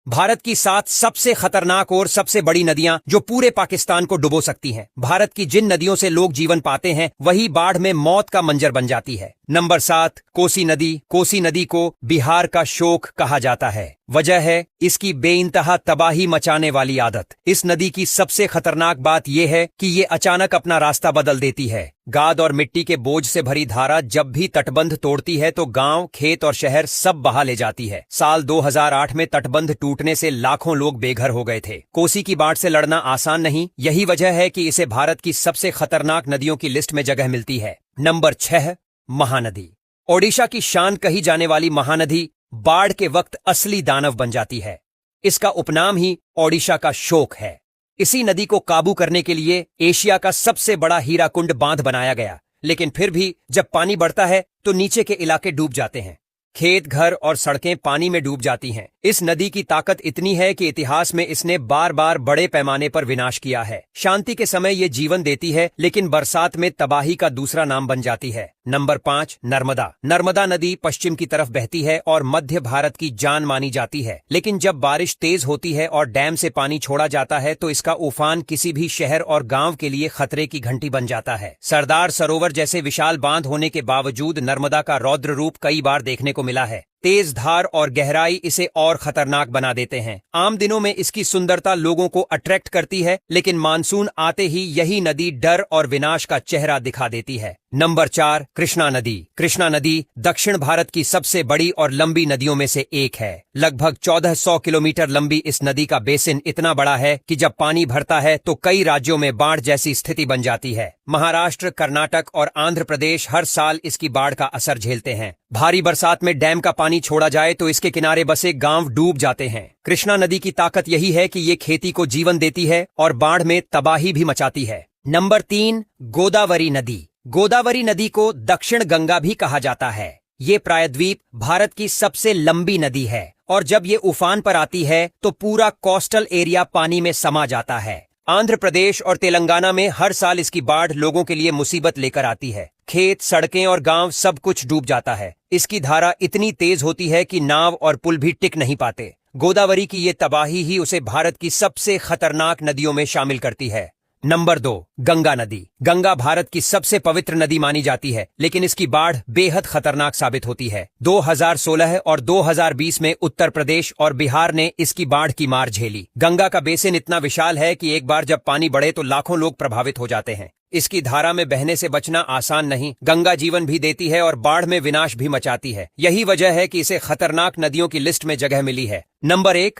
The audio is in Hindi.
भारत की 7 सबसे खतरनाक और सबसे बड़ी नदियां जो पूरे पाकिस्तान को डुबो सकती हैं। भारत की जिन नदियों से लोग जीवन पाते हैं वही बाढ़ में मौत का मंजर बन जाती है। नंबर 7, कोसी नदी। कोसी नदी को बिहार का शोक कहा जाता है। वजह है इसकी बेइंतहा तबाही मचाने वाली आदत। इस नदी की सबसे खतरनाक बात यह है कि ये अचानक अपना रास्ता बदल देती है। गाद और मिट्टी के बोझ से भरी धारा जब भी तटबंध तोड़ती है तो गांव, खेत और शहर सब बहा ले जाती है। साल 2008 में तटबंध टूटने से लाखों लोग बेघर हो गए थे। कोसी की बाढ़ से लड़ना आसान नहीं, यही वजह है कि इसे भारत की सबसे खतरनाक नदियों की लिस्ट में जगह मिलती है। नंबर 6, महानदी। ओडिशा की शान कही जाने वाली महानदी बाढ़ के वक्त असली दानव बन जाती है। इसका उपनाम ही ओडिशा का शोक है। इसी नदी को काबू करने के लिए एशिया का सबसे बड़ा हीराकुंड बांध बनाया गया, लेकिन फिर भी जब पानी बढ़ता है तो नीचे के इलाके डूब जाते हैं। खेत, घर और सड़कें पानी में डूब जाती हैं। इस नदी की ताकत इतनी है कि इतिहास में इसने बार बार बड़े पैमाने पर विनाश किया है। शांति के समय ये जीवन देती है, लेकिन बरसात में तबाही का दूसरा नाम बन जाती है। नंबर 5, नर्मदा। नर्मदा नदी पश्चिम की तरफ बहती है और मध्य भारत की जान मानी जाती है, लेकिन जब बारिश तेज होती है और डैम से पानी छोड़ा जाता है तो इसका उफान किसी भी शहर और गांव के लिए खतरे की घंटी बन जाता है। सरदार सरोवर जैसे विशाल बांध होने के बावजूद नर्मदा का रौद्र रूप कई बार देखने को मिला है। तेज धार और गहराई इसे और खतरनाक बना देते हैं। आम दिनों में इसकी सुंदरता लोगों को अट्रैक्ट करती है, लेकिन मानसून आते ही यही नदी डर और विनाश का चेहरा दिखा देती है। नंबर 4, कृष्णा नदी। कृष्णा नदी दक्षिण भारत की सबसे बड़ी और लंबी नदियों में से एक है। लगभग 1400 किलोमीटर लंबी इस नदी का बेसिन इतना बड़ा है कि जब पानी भरता है तो कई राज्यों में बाढ़ जैसी स्थिति बन जाती है। महाराष्ट्र, कर्नाटक और आंध्र प्रदेश हर साल इसकी बाढ़ का असर झेलते हैं। भारी बरसात में डैम का पानी छोड़ा जाए तो इसके किनारे बसे गांव डूब जाते हैं। कृष्णा नदी की ताकत यही है कि ये खेती को जीवन देती है और बाढ़ में तबाही भी मचाती है। नंबर 3, गोदावरी नदी। गोदावरी नदी को दक्षिण गंगा भी कहा जाता है। ये प्रायद्वीप भारत की सबसे लंबी नदी है और जब ये उफान पर आती है तो पूरा कोस्टल एरिया पानी में समा जाता है। आंध्र प्रदेश और तेलंगाना में हर साल इसकी बाढ़ लोगों के लिए मुसीबत लेकर आती है। खेत, सड़कें और गांव सब कुछ डूब जाता है। इसकी धारा इतनी तेज होती है कि नाव और पुल भी टिक नहीं पाते। गोदावरी की ये तबाही ही उसे भारत की सबसे खतरनाक नदियों में शामिल करती है। नंबर 2, गंगा नदी। गंगा भारत की सबसे पवित्र नदी मानी जाती है, लेकिन इसकी बाढ़ बेहद खतरनाक साबित होती है। 2016 और 2020 में उत्तर प्रदेश और बिहार ने इसकी बाढ़ की मार झेली। गंगा का बेसिन इतना विशाल है कि एक बार जब पानी बढ़े तो लाखों लोग प्रभावित हो जाते हैं। इसकी धारा में बहने से बचना आसान नहीं। गंगा जीवन भी देती है और बाढ़ में विनाश भी मचाती है। यही वजह है कि इसे खतरनाक नदियों की लिस्ट में जगह मिली है। नंबर 1,